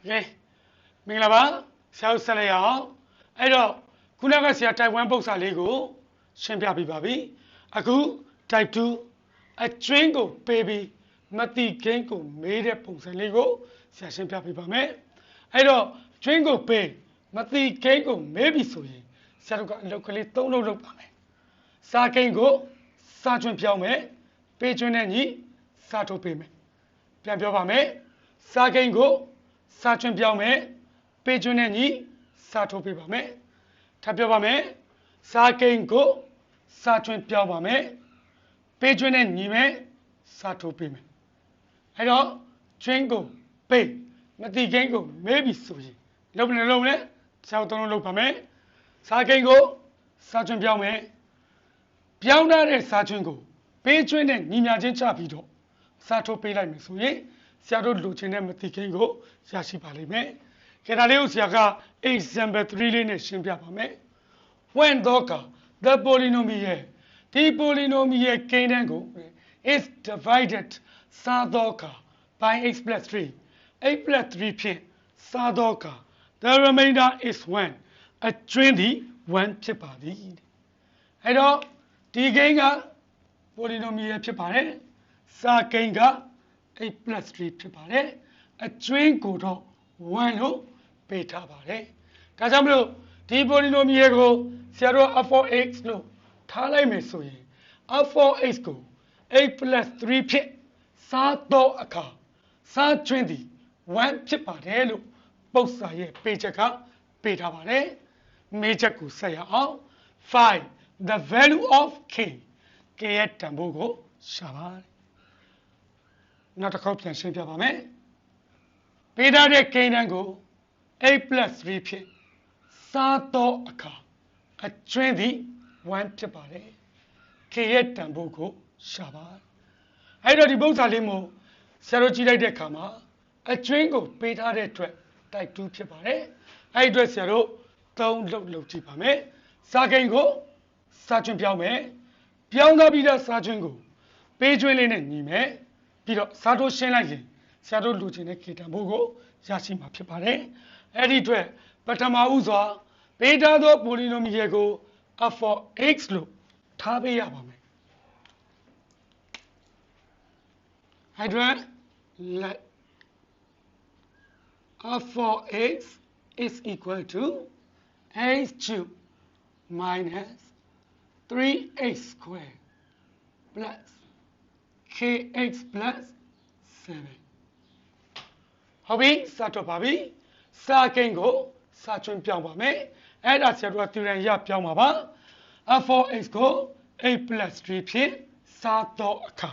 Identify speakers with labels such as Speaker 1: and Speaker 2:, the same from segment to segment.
Speaker 1: Okay မင်္ဂလာပါဆရာတို့ဆက်လိုက်အောင်အဲ့တော့ခုနကဆရာ type 1 ပုံစံလေးကိုရှင်းပြပြပါပြီအခု type 2အကျွင်းကိုပေးပြီးမတိကိန်းကိုမေးတဲ့ပုံစံလေးကိုဆရာရှင်းပြပြပါမယ်အဲ့တော့ကျွင်းကိုပေးမတိကိန်းကိုမေးပြီဆိုရင်ဆရာတို့ကအလုပ်ကလေး၃လုပ်လုပ်ပါမယ်စာကိန်းကိုစာကျွင်းပြောင်းမယ်ပေးကျွင်းနဲ့ညီစာထုတ်ပေးမယ်ပြန်ပြောပါမယ်စာကိန်းကိုစာကျွင်းပြောင်းမယ်ပေးကျွန်းနဲ့ညီစာထုတ်ပေးပါမယ်ထပ်ပြောပါမယ်စာကိန်းကိုစာကျွန်းပြောင်းပါမယ်ပေးကျွန်းနဲ့ညီမယ်စာထုတ်ပေးမယ်အဲ့တော့ကျွန်းကိုပေးမတိကိန်းကိုမဲပြီဆိုရင်လုံးနဲ့လုံးနဲ့ဆရာတို့လုပ်ပါမယ်စာကိန်းကိုစာကျွန်းပြောင်းမယ်ပြောင်းတဲ့စာကျွန်းကိုပေးကျွန်းနဲ့ညီမြချင်းချပြီးတော့စာထုတ်ပေးလိုက်မယ်ဆိုရင်ဆရာတို့လူချင်းတဲ့မတိကိန်းကိုရရှိပါလိမ့်မယ်ကဲဒါလေးကိုဆရာက example 3လေးနဲ့ရှင်းပြပါမယ် when the polynomial ဒီ polynomial ကိန်းတန်းကို is divided စားတော့က by x plus 3 x plus 3ဖြင့်စားတော့က the remainder is 1အကျွင်းသည်1ဖြစ်ပါသည်အဲ့တော့ဒီကိန်းက polynomial ဖြစ်ပါတယ်စားကိန်းက x plus 3ဖြစ်ပါတယ်အကျွင်းကိုတော့1လို့ပေးထားပါတယ်ဒါကြောင့်မလို့ဒီ polynomial ကိုဆရာတို့ f(x) လို့ထားလိုက်မယ်ဆိုရင် f(x) ကို x plus 3ဖြင့်စားတော့အခါစားကျွင်းသည်1ဖြစ်ပါတယ်လို့ပု္ပ္ပာရဲ့ပေးချက်ကပေးထားပါတယ်မေးချက်ကိုဆက်ရအောင် find the value of k ရဲ့တန်ဖိုးကိုရှာပါတယ်နောက်တစ်ခေါက်ပြန်ရှင်းပြပါမယ်ပေးထားတဲ့ကိန်းတန်းကို a plus 3ဖြင့်စားတော့အခါအကျွင်းသည်1ဖြစ်ပါတယ် k ရဲ့တန်ဖိုးကိုရှာပါအဲ့တော့ဒီပုံစံလေးမျိုးဆရာတို့ကြည့်လိုက်တဲ့အခါမှာအကျွင်းကိုပေးထားတဲ့အတွက် type 2ဖြစ်ပါတယ်အဲ့ဒီအတွက်ဆရာတို့3လုပ်ကြည့်ပါမယ်စာကိန်းကိုစာကျွင်းပြောင်းမယ်ပြောင်းသွားပြီးတော့စာကျွင်းကိုပေးကျွင်းလေးနဲ့ညီမယ်ပြီးတော့စာတို့ရှင်းလိုက်ရင်ဆရာတို့လူချင်းတဲ့ k တန်ဖိုးကိုရရှိမှာဖြစ်ပါတယ်အဲ့ဒီအတွက်ပထမဦးစွာပေးထားသော polynomial ကို f(x) လို့ထားပေးရပါမယ်အဲ့အတွက် let f(x) is equal to x cubed minus 3x squared plus kx plus 7ဟုတ်ပြီစတော့ပါပြီစာကိန်းကိုစာချွန်းပြောင်းပါမယ်အဲ့ဒါဆရာတို့ကတူရန်ရပြောင်းပါပါ f(x) ကို a plus 3ဖြင့်စားတော့အခါ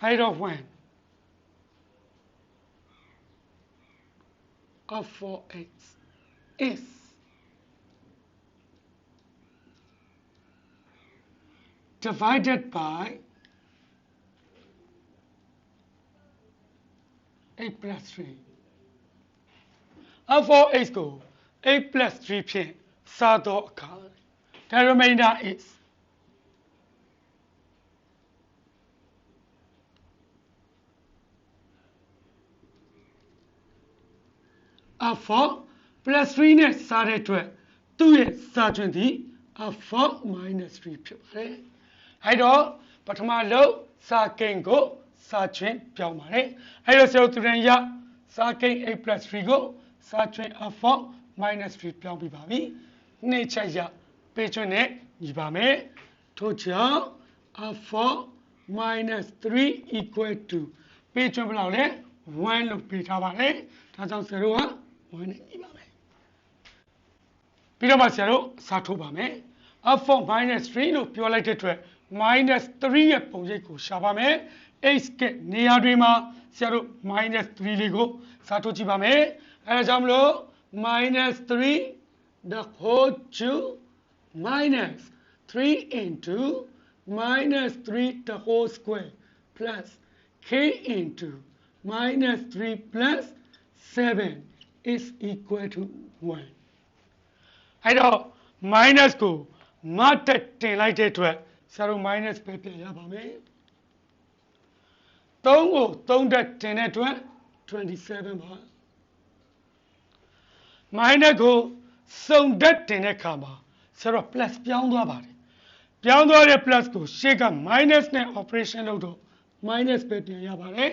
Speaker 1: အဲ့တော့ when f(x) is divided by a plus 3 f(x) ကို a plus 3ဖြင့်စားတော့အခါ the remainder is f plus 3နဲ့စားတဲ့အတွက်သူ့ရဲ့စားကျွန်းသည် f minus 3ဖြစ်ပါတယ်အဲ့တော့ပထမလုံးစာကိန်းကိုစာကျွန်းပြောင်းပါတယ်အဲ့တော့ဆရာတို့သူရန်ရစာကိန်း a plus 3ကိုစာကျွန်း f minus 3ပြောင်းပြပါပြီနှိမ့်ချက်ရပေးကျွန်းနဲ့ညီပါမယ်ထို့ကြောင့် f minus 3 equal to ပေးကျွန်းဘယ်လောက်လဲ1လို့ပေးထားပါတယ်ဒါကြောင့်ဆရာတို့က1နဲ့ညီပါမယ်ပြီးတော့မှဆရာတို့စာထုတ်ပါမယ် f minus 3လို့ပြောလိုက်တဲ့အတွက် minus 3ရဲ့ပုံရိပ်ကိုရှာပါမယ် x ကနေရာတွေမှာဆရာတို့ minus 3လေးကိုစာထုတ်ကြည့်ပါမယ်အဲဒါကြောင့်မလို့ minus 3 the whole cube minus 3 into minus 3 the whole square plus k into minus 3 plus 7 is equal to 1အဲ့တော့ minus ကိုမတက်တင်လိုက်တဲ့အတွက်ဆရာတို့ minus ပဲပြန်ရပါမယ်3ကို3တက်တင်တဲ့အတွက်27ပါ minus ကိုစုံဓာတ်တင်တဲ့အခါမှာဆိုတော့ plus ပြောင်းသွားပါတယ်ပြောင်းသွားတဲ့ plus ကိုရှေ့က minus နဲ့ operation လုပ်တော့ minus ပဲပြန်ရပါတယ်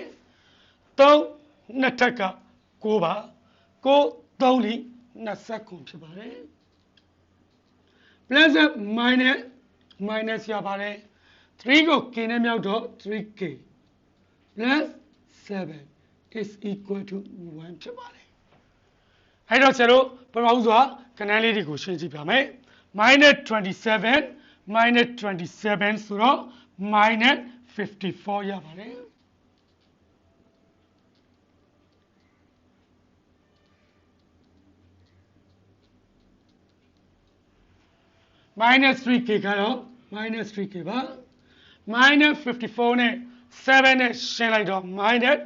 Speaker 1: 3နှစ်ထက်က9ပါ9 3လီ29ဖြစ်ပါတယ် plus minus minus ရပါတယ်3ကို k နဲ့မြောက်တော့ 3k plus 7 is equal to 1ဖြစ်ပါတယ်အဲ့တော့ဆရာတို့ပထမဦးစွာကဏ္ဍလေးတွေကိုရှင်းကြည့်ပါမယ် minus 27 minus 27ဆိုတော့ minus 54ရပါတယ်minus 3k ကတော့ minus 3k ပါ minus 54နဲ့7နဲ့ရှင်းလိုက်တော့ minus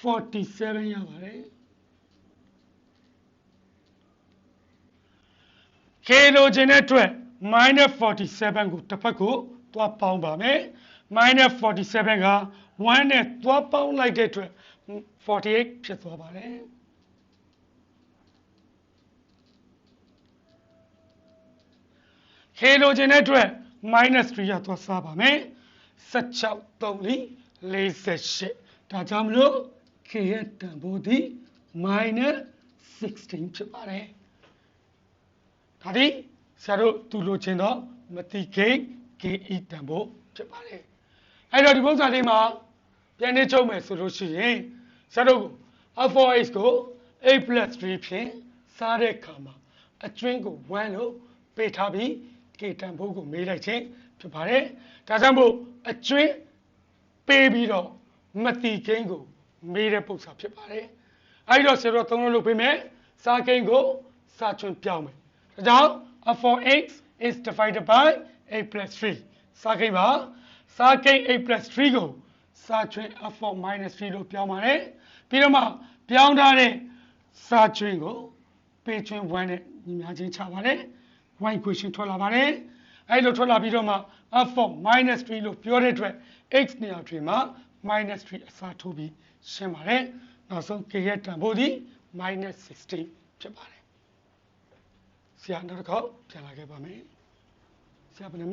Speaker 1: 47ရပါတယ် k လိုချင်တဲ့အတွက် minus 47ကိုတစ်ဖက်ကိုသွားပေါင်းပါမယ် minus 47က1နဲ့သွားပေါင်းလိုက်တဲ့အတွက်48ဖြစ်သွားပါတယ်K လိုချင်တဲ့အတွက် minus 3ရသွားစားပါမယ်16 3လီ48ဒါကြောင့်မလို့ K ရဲ့တန်ဖိုးသည် minus 16ဖြစ်ပါတယ်ဒါသည်ဆရာတို့သူလိုချင်တော့မတိကိန်း KE တန်ဖိုးဖြစ်ပါတယ်အဲ့တော့ဒီပုံစံလေးမှာပြန်နေချုပ်မယ်ဆိုလို့ရှိရင်ဆရာတို့ f4h ကို a plus 3ဖြင့်စားတဲ့အခါမှာအကျွင်းကို1လို့ပေးထားပြီးK တန်ဖိုးကိုမေးလိုက်ခြင်းဖြစ်ပါတယ်ဒါကြောင့်မို့အကျွင်းပေးပြီးတော့မတိကိန်းကိုမေးတဲ့ပုံစံဖြစ်ပါတယ်အဲ့တော့ဆရာတို့သုံးလို့လုပ်ပေးမယ်စားကိန်းကိုစားကျွင်းပြောင်းမယ်ဒါကြောင့် f4x is divided by a plus 3စားကိန်းပါစားကိန်း a plus 3ကိုစားကျွင်း f4 minus 3လို့ပြောင်းပါတယ်ပြီးတော့မှပြောင်းထားတဲ့စားကျွင်းကိုပေးကျွင်း1နဲ့ညီမျှခြင်းချပါတယ်1 equation ထွက်လာပါတယ်အဲ့လိုထွက်လာပြီးတော့မှ f4 minus 3လို့ပြောတဲ့အတွက် x နေရာတွင်မှာ minus 3အစားထိုးပြီးရှင်းပါတယ်နောက်ဆုံး k ရဲ့တန်ဖိုးသည် minus 16ဖြစ်ပါတယ်ဆရာနောက်တစ်ခေါက်ပြန်လာခဲ့ပါမယ်ဆရာဘယ်နှ